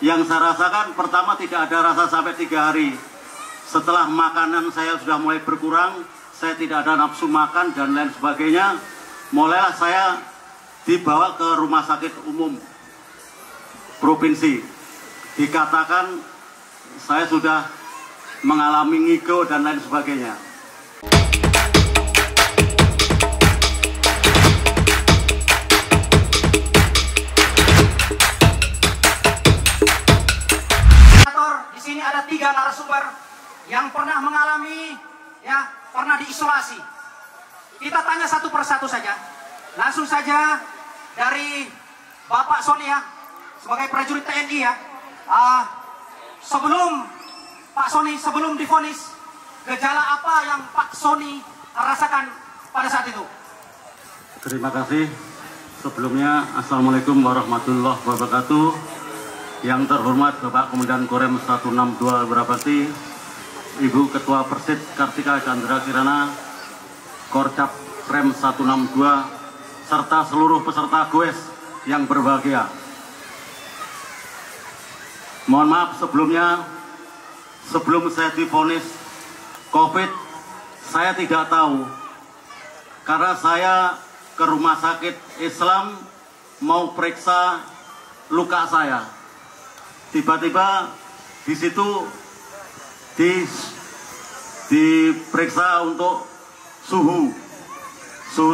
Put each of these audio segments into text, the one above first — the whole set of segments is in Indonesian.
Yang saya rasakan pertama tidak ada rasa sampai 3 hari. Setelah makanan saya sudah mulai berkurang, saya tidak ada nafsu makan dan lain sebagainya. Mulailah saya dibawa ke rumah sakit umum provinsi. Dikatakan saya sudah mengalami ngigo dan lain sebagainya. Di sini ada 3 narasumber yang pernah mengalami, pernah diisolasi. Kita tanya satu persatu saja. Langsung saja dari Bapak Sony sebagai prajurit TNI sebelum Pak Sony, sebelum divonis, gejala apa yang Pak Sony rasakan pada saat itu? Terima kasih. Sebelumnya, Assalamualaikum warahmatullahi wabarakatuh. Yang terhormat Bapak Komandan Korem 162 Wirabakti, Ibu Ketua Persit Kartika Chandra Kirana, Korcap Rem 162, serta seluruh peserta GOES yang berbahagia. Mohon maaf sebelumnya, sebelum saya divonis COVID, saya tidak tahu. Karena saya ke rumah sakit Islam mau periksa luka saya. Tiba-tiba di situ diperiksa untuk suhu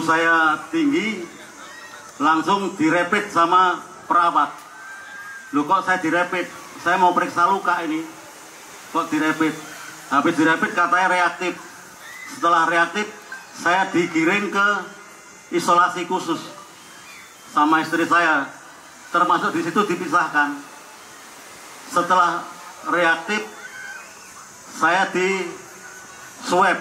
saya tinggi, langsung direpit sama perawat. Loh kok saya direpit? Saya mau periksa luka ini, kok direpit? Habis direpit katanya reaktif. Setelah reaktif, saya digiring ke isolasi khusus sama istri saya, termasuk di situ dipisahkan. Setelah reaktif, saya di swab.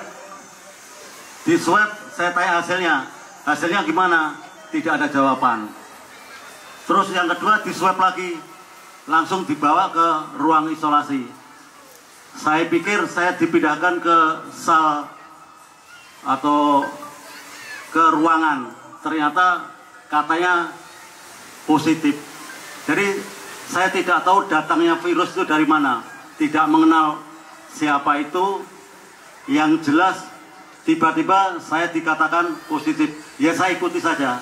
Di swab, saya tanya hasilnya gimana? Tidak ada jawaban. Terus yang kedua di swab lagi, langsung dibawa ke ruang isolasi. Saya pikir saya dipindahkan ke sal atau ke ruangan. Ternyata katanya positif. Jadi saya tidak tahu datangnya virus itu dari mana, tidak mengenal siapa itu. Yang jelas tiba-tiba saya dikatakan positif. Ya saya ikuti saja.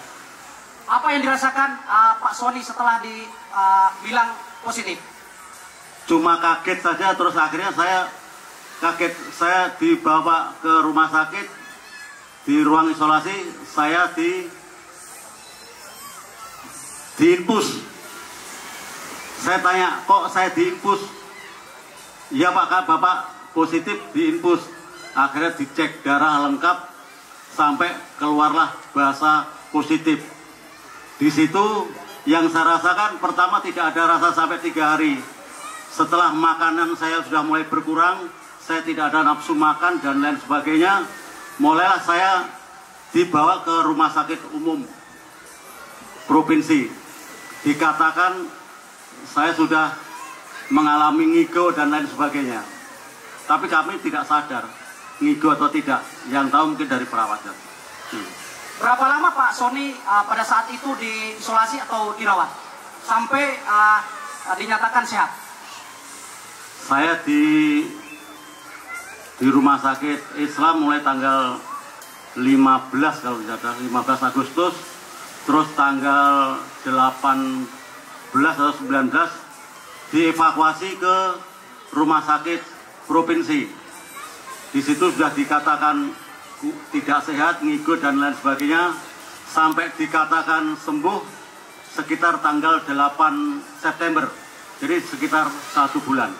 Apa yang dirasakan Pak Sony setelah dibilang positif? Cuma kaget saja, terus akhirnya saya kaget. Saya dibawa ke rumah sakit, di ruang isolasi, saya diinfus. Saya tanya, kok saya diinfus? Ya Pak, Bapak positif diinfus. Akhirnya dicek darah lengkap, sampai keluarlah bahasa positif. Di situ yang saya rasakan pertama tidak ada rasa sampai 3 hari. Setelah makanan saya sudah mulai berkurang, saya tidak ada nafsu makan dan lain sebagainya. Mulailah saya dibawa ke rumah sakit umum provinsi. Dikatakan saya sudah mengalami ngigo dan lain sebagainya. Tapi kami tidak sadar ngigo atau tidak. Yang tahu mungkin dari perawatnya. Berapa lama Pak Sony pada saat itu diisolasi atau dirawat? Sampai dinyatakan sehat? Saya di rumah sakit Islam mulai tanggal 15 kalau tidak salah, 15 Agustus. Terus tanggal 18 atau 19 dievakuasi ke rumah sakit provinsi. Di situ sudah dikatakan tidak sehat, ngigo dan lain sebagainya, sampai dikatakan sembuh sekitar tanggal 8 September. Jadi sekitar 1 bulan.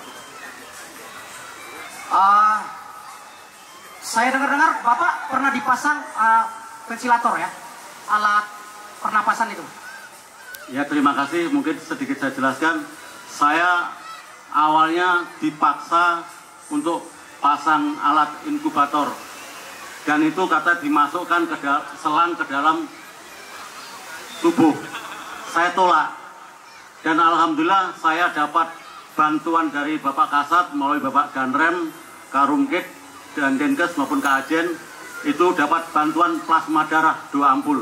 Saya dengar-dengar Bapak pernah dipasang ventilator ya, alat pernapasan itu. Ya terima kasih, mungkin sedikit saya jelaskan. Saya awalnya dipaksa untuk pasang alat inkubator. Dan itu kata dimasukkan ke selang ke dalam tubuh. Saya tolak. Dan alhamdulillah saya dapat bantuan dari Bapak Kasat melalui Bapak Danrem, Karumkit, dan Denkes maupun Kaajen. Itu dapat bantuan plasma darah 2 ampul.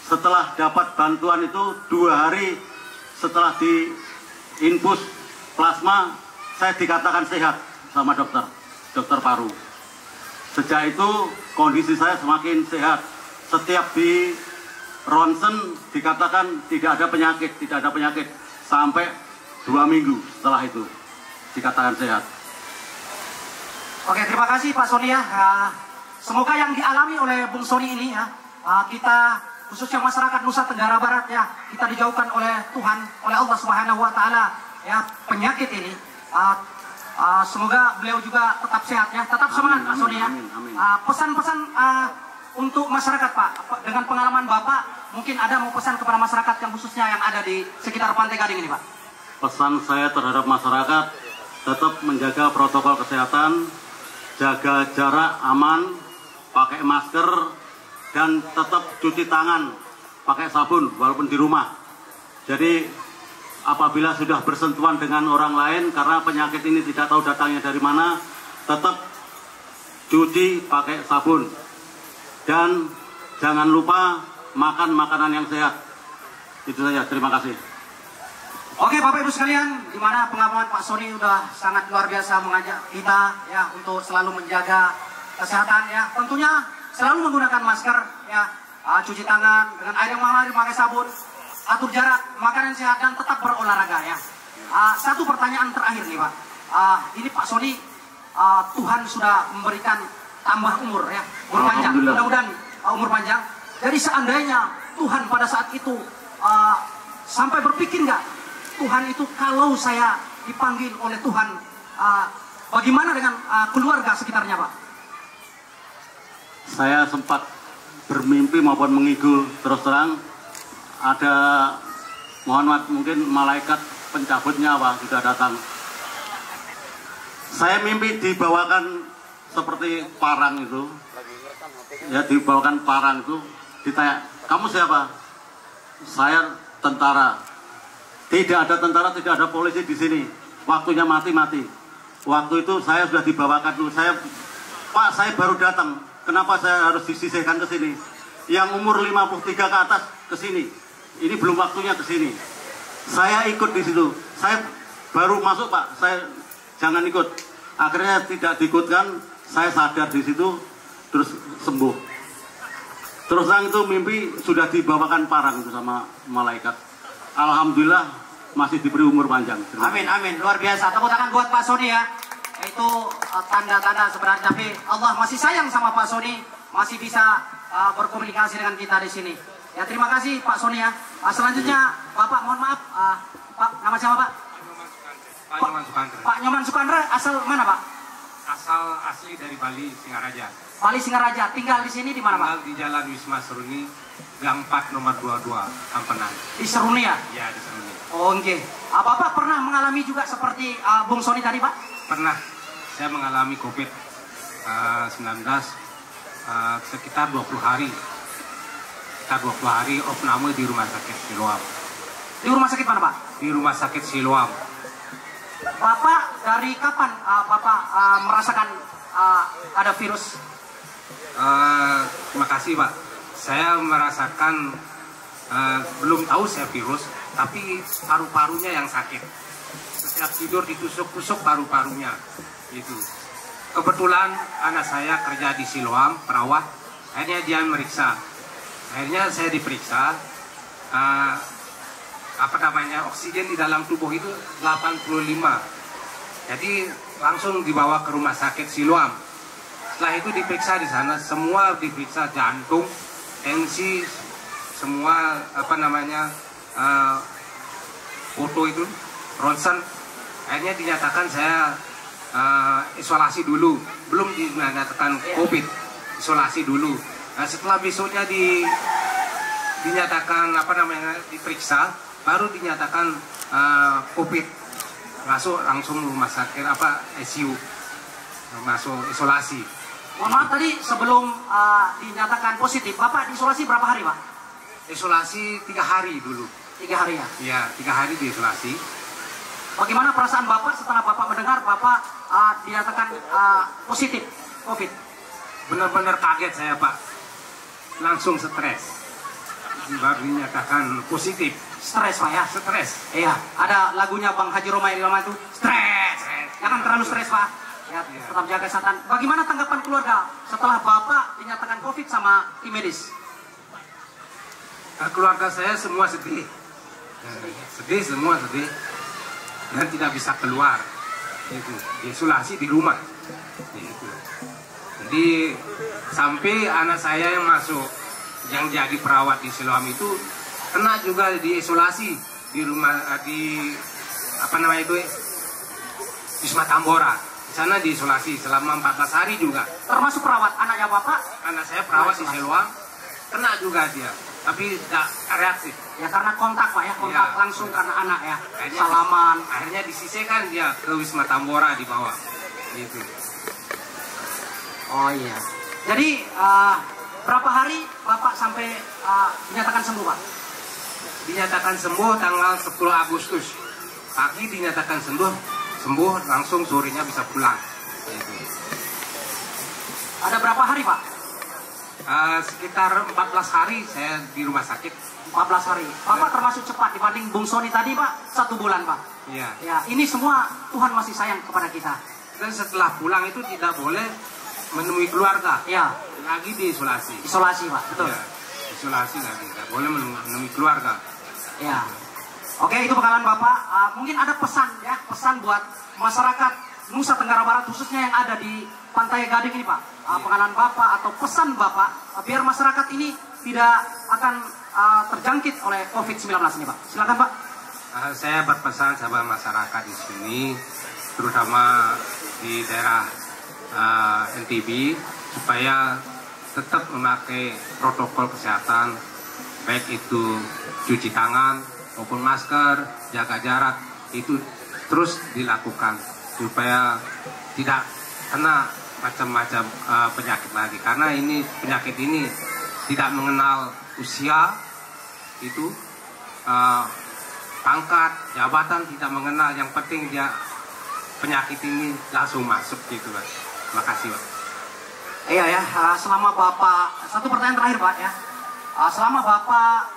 Setelah dapat bantuan itu 2 hari setelah infus plasma, saya dikatakan sehat sama dokter paru. Sejak itu kondisi saya semakin sehat. Setiap di ronsen dikatakan tidak ada penyakit, sampai 2 minggu setelah itu dikatakan sehat. Oke, terima kasih Pak Sony ya. Semoga yang dialami oleh Bung Sony ini ya, kita khususnya masyarakat Nusa Tenggara Barat ya, kita dijauhkan oleh Tuhan, oleh Allah Subhanahu Wa Taala ya penyakit ini. Semoga beliau juga tetap sehat ya, tetap semangat Pak Sony ya. Pesan-pesan untuk masyarakat Pak, dengan pengalaman Bapak, mungkin ada mau pesan kepada masyarakat yang khususnya yang ada di sekitar Pantai Gading ini Pak? Pesan saya terhadap masyarakat, tetap menjaga protokol kesehatan, jaga jarak aman, pakai masker, dan tetap cuci tangan, pakai sabun walaupun di rumah. Jadi apabila sudah bersentuhan dengan orang lain, karena penyakit ini tidak tahu datangnya dari mana, tetap cuci pakai sabun. Dan jangan lupa makan makanan yang sehat. Itu saja, terima kasih. Oke Bapak Ibu sekalian, di mana pengalaman Pak Sony sudah sangat luar biasa mengajak kita ya untuk selalu menjaga kesehatan ya. Tentunya selalu menggunakan masker ya, cuci tangan dengan air yang mengalir, pakai sabun, atur jarak, makanan sehat, dan tetap berolahraga ya. Satu pertanyaan terakhir nih Pak. Ini Pak Sony, Tuhan sudah memberikan tambah umur ya, umur panjang. Mudah-mudahan umur panjang. Jadi seandainya Tuhan pada saat itu sampai berpikir nggak, Tuhan itu kalau saya dipanggil oleh Tuhan, bagaimana dengan keluarga sekitarnya Pak? Saya sempat bermimpi maupun mengigul, terus terang ada, mohon maaf, mungkin malaikat pencabut nyawa sudah datang. Saya mimpi dibawakan seperti parang itu, ya dibawakan parang itu, ditanya, kamu siapa? Saya tentara. Tidak ada tentara, tidak ada polisi di sini. Waktunya mati-mati. Waktu itu saya sudah dibawakan dulu. Pak, saya baru datang. Kenapa saya harus disisihkan ke sini? Yang umur 53 ke atas ke sini. Ini belum waktunya ke sini. Saya ikut di situ. Saya baru masuk Pak. Saya jangan ikut. Akhirnya tidak diikutkan. Saya sadar di situ, terus sembuh. Terus yang itu mimpi sudah dibawakan parang itu sama malaikat. Alhamdulillah masih diberi umur panjang. Amin, amin. Luar biasa. Tepuk tangan buat Pak Sony ya. Itu tanda-tanda sebenarnya. Tapi Allah masih sayang sama Pak Sony, masih bisa berkomunikasi dengan kita di sini. Ya, terima kasih Pak Sony ya. Selanjutnya Bapak, mohon maaf, Pak, nama siapa Pak? Pak Nyoman Sukandra. Pak Nyoman Sukandra, asal mana Pak? Asal asli dari Bali, Singaraja. Bali Singaraja. Tinggal di sini di mana Pak? Tinggal di Jalan Wisma Seruni, Gang 4 nomor 22, Ampenan. Di Seruni ya? Ya, di Seruni. Oh, oke. Bapak pernah mengalami juga seperti Bung Sony tadi Pak? Pernah. Saya mengalami COVID-19 sekitar 20 hari. Sekitar 20 hari opname di Rumah Sakit Siloam. Di rumah sakit mana Pak? Di Rumah Sakit Siloam. Bapak dari kapan Bapak merasakan ada virus? Terima kasih Pak. Saya merasakan belum tahu saya virus, tapi paru-parunya yang sakit. Setiap tidur ditusuk-tusuk paru-parunya. Gitu. Kebetulan anak saya kerja di Siloam, perawat. Akhirnya dia meriksa. Akhirnya saya diperiksa. Oksigen di dalam tubuh itu 85. Jadi langsung dibawa ke Rumah Sakit Siloam. Setelah itu diperiksa di sana, semua diperiksa, jantung, tensi, semua foto itu, ronsen. Akhirnya dinyatakan saya isolasi dulu, belum dinyatakan COVID, isolasi dulu. Nah, setelah besoknya dinyatakan diperiksa, baru dinyatakan COVID, masuk langsung rumah sakit ICU, masuk isolasi. Mohon maaf tadi sebelum dinyatakan positif, Bapak diisolasi berapa hari Pak? Isolasi 3 hari dulu. 3 hari ya? Iya, 3 hari diisolasi. Bagaimana perasaan Bapak setelah Bapak mendengar Bapak dinyatakan positif COVID? Benar-benar kaget saya Pak, langsung stres. Baru dinyatakan positif, Stres Pak ya? Stres. Iya, ada lagunya Bang Haji Roma Irama itu, stres. Jangan terlalu stres Pak. Ya, tetap jaga kesehatan. Bagaimana tanggapan keluarga setelah Bapak dinyatakan COVID sama tim medis? Keluarga saya semua sedih. Sedih, semua sedih. Dan tidak bisa keluar. Itu, isolasi di rumah. Itu. Jadi sampai anak saya yang masuk, yang jadi perawat di Siloam itu kena juga diisolasi di rumah, di apa namanya itu, Wisma Tambora. Di sana diisolasi selama 14 hari juga. Termasuk perawat anaknya Bapak? Anak saya perawat di Siloam, kena juga dia, tapi tidak reaktif. Ya karena kontak Pak ya, kontak Ya, langsung karena anak ya, akhirnya salaman. Akhirnya disisihkan dia ke Wisma Tambora di bawah. Gitu. Oh iya. Jadi berapa hari Bapak sampai dinyatakan sembuh Pak? Dinyatakan sembuh tanggal 10 Agustus. Pagi dinyatakan sembuh langsung sorenya bisa pulang. Gitu. Ada berapa hari Pak? Sekitar 14 hari saya di rumah sakit. 14 hari. Bapak termasuk cepat dibanding Bung Sony tadi Pak, 1 bulan Pak. Iya. Ya, ini semua Tuhan masih sayang kepada kita. Dan setelah pulang itu tidak boleh menemui keluarga. Ya, Lagi diisolasi. isolasi Pak, betul. Ya, isolasi lagi, tidak boleh menemui keluarga. Ya. Oke, itu pengalaman Bapak. Mungkin ada pesan buat masyarakat Nusa Tenggara Barat khususnya yang ada di Pantai Gading ini Pak. Pengalaman Bapak atau pesan Bapak biar masyarakat ini tidak akan terjangkit oleh COVID-19 ini Pak. Silakan Pak. Saya berpesan sama masyarakat di sini, terutama di daerah NTB, supaya tetap memakai protokol kesehatan, baik itu cuci tangan maupun masker, jaga jarak, itu terus dilakukan supaya tidak kena macam-macam penyakit lagi. Karena ini penyakit ini tidak mengenal usia, itu pangkat, jabatan tidak mengenal. Yang penting dia penyakit ini langsung masuk gitu Pak. Terima kasih Pak. Iya ya, selama Bapak, satu pertanyaan terakhir Pak ya. Selama Bapak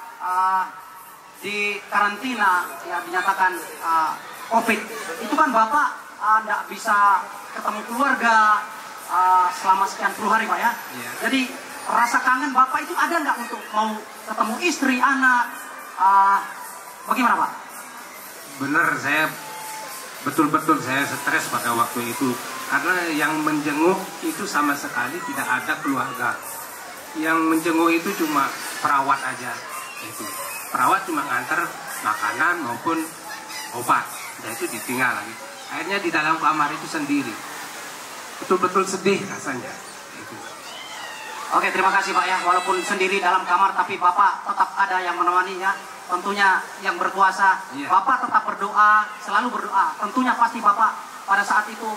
di karantina ya dinyatakan COVID, itu kan Bapak tidak bisa ketemu keluarga selama sekian puluh hari Pak ya. Iya. Jadi rasa kangen Bapak itu ada nggak untuk mau ketemu istri, anak? Bagaimana Pak? Benar, saya betul-betul saya stres pada waktu itu. Karena yang menjenguk itu sama sekali tidak ada keluarga. Yang menjenguk itu cuma perawat aja. Itu. Perawat cuma nganter makanan maupun obat. Dan itu ditinggal lagi. Akhirnya di dalam kamar itu sendiri. Betul-betul sedih rasanya. Itu. Oke, terima kasih Pak ya. Walaupun sendiri dalam kamar, tapi Bapak tetap ada yang menemani ya. Tentunya yang berkuasa. Iya. Bapak tetap berdoa, selalu berdoa. Tentunya pasti Bapak pada saat itu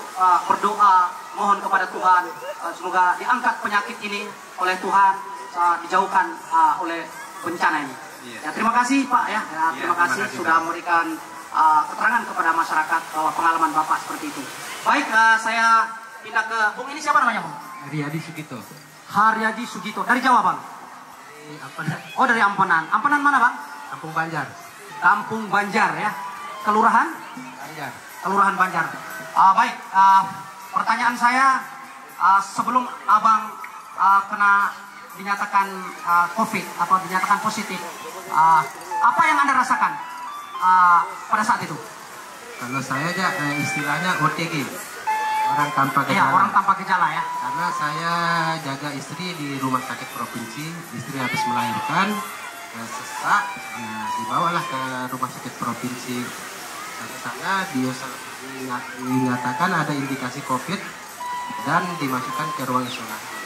berdoa, mohon kepada Tuhan. Semoga diangkat penyakit ini oleh Tuhan, dijauhkan oleh bencana ini. Iya. Ya, terima kasih Pak ya. Terima kasih sudah Pak. memberikan keterangan kepada masyarakat bahwa pengalaman Bapak seperti itu. Baik, saya pindah ke Bung, ini siapa namanya Bung? Haryadi Sugito. Haryadi Sugito. Dari Jawa Bang? Dari Ampenan. Oh, dari Ampenan. Ampenan mana Bang? Kampung Banjar. Kampung Banjar ya. Kelurahan? Banjar. Kelurahan Banjar. Baik, pertanyaan saya sebelum Abang kena dinyatakan COVID atau dinyatakan positif, apa yang Anda rasakan pada saat itu? Kalau saya aja istilahnya OTG, orang tanpa gejala. Iya, orang tanpa gejala ya. Karena saya jaga istri di rumah sakit provinsi, istri habis melahirkan, sesak, dibawalah ke rumah sakit provinsi. Dari sana dinyatakan ada indikasi COVID dan dimasukkan ke ruang isolasi.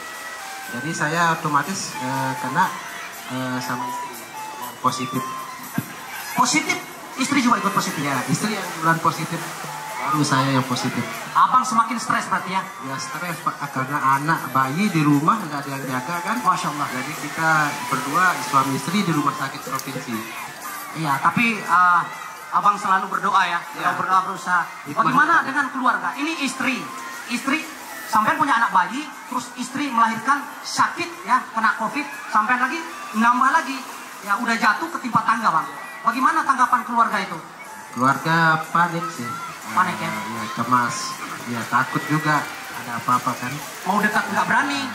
Jadi saya otomatis kena sama istri positif. Positif? Istri juga ikut positif? Ya, istri yang bulan positif, baru saya yang positif. Abang semakin stres berarti ya? Ya stres Pak, karena anak bayi di rumah nggak ada yang jaga kan. Masya Allah. Jadi kita berdua suami istri di rumah sakit provinsi. Iya, tapi Abang selalu berdoa ya, selalu berdoa berusaha. Bagaimana dengan keluarga? Ini istri sampai punya anak bayi, terus istri melahirkan sakit ya, kena COVID, sampai lagi nambah lagi, ya udah jatuh ketimpa tangga Bang. Bagaimana tanggapan keluarga itu? Keluarga panik sih. Panik ya? Ya cemas, ya takut juga ada apa-apa kan. Mau dekat nggak berani.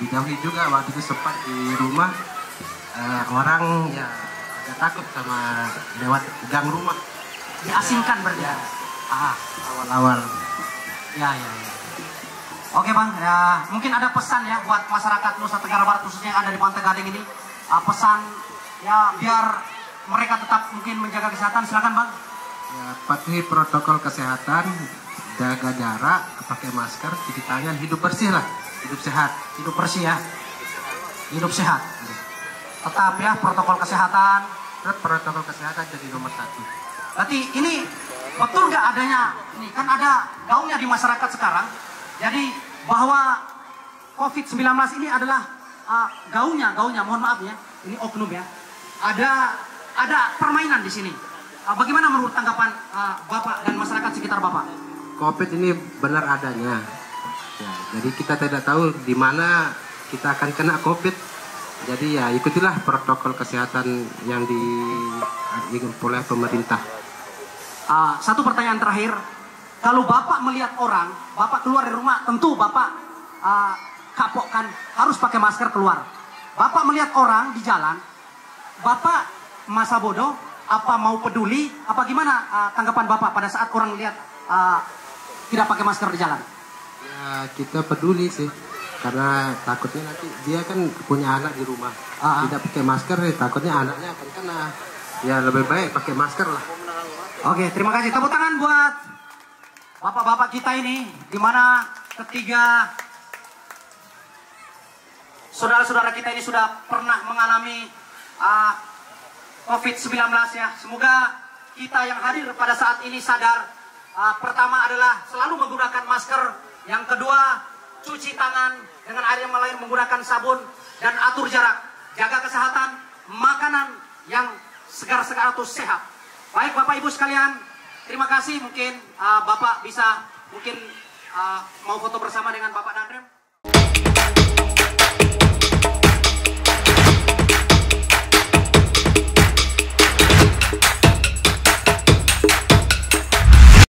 Dijauhi juga waktu itu sempat di rumah orang ya agak takut sama lewat gang rumah. Diasingkan berarti. Ya. Ah, Awal-awal. ya. Oke bang, ya mungkin ada pesan ya buat masyarakat Nusa Tenggara Barat khususnya yang ada di Pantai Gading ini. Pesan ya biar mereka tetap mungkin menjaga kesehatan. Silakan bang. Ya, patuhi protokol kesehatan, jaga jarak, pakai masker, cuci tangan, hidup bersih lah, hidup sehat. Hidup bersih ya. Hidup sehat. Tetap ya protokol kesehatan. Terus protokol kesehatan jadi nomor 1. Berarti ini betul nggak adanya, ini kan ada gaungnya di masyarakat sekarang. Jadi bahwa COVID-19 ini adalah gaungnya, mohon maaf ya, ini oknum ya. Ada permainan di sini. Bagaimana menurut tanggapan Bapak dan masyarakat sekitar Bapak? COVID ini benar adanya. Ya, jadi kita tidak tahu di mana kita akan kena COVID. Jadi ya ikutilah protokol kesehatan yang oleh pemerintah. Satu pertanyaan terakhir, kalau Bapak melihat orang, Bapak keluar dari rumah, tentu Bapak kapokkan harus pakai masker keluar. Bapak melihat orang di jalan, Bapak masa bodoh, apa mau peduli, apa gimana tanggapan Bapak pada saat orang lihat tidak pakai masker di jalan? Ya kita peduli sih, karena takutnya nanti dia kan punya anak di rumah, tidak pakai masker, takutnya anaknya akan kena. Ya lebih baik pakai masker lah. Oke, terima kasih. Tepuk tangan buat bapak-bapak kita ini, di mana ketiga saudara-saudara kita ini sudah pernah mengalami COVID-19 ya. Semoga kita yang hadir pada saat ini sadar. Pertama adalah selalu menggunakan masker. Yang kedua, cuci tangan dengan air yang mengalir menggunakan sabun. Dan atur jarak. Jaga kesehatan, makanan yang segar-segar atau sehat. Baik Bapak Ibu sekalian, terima kasih. Mungkin Bapak bisa mau foto bersama dengan Bapak Dandrem.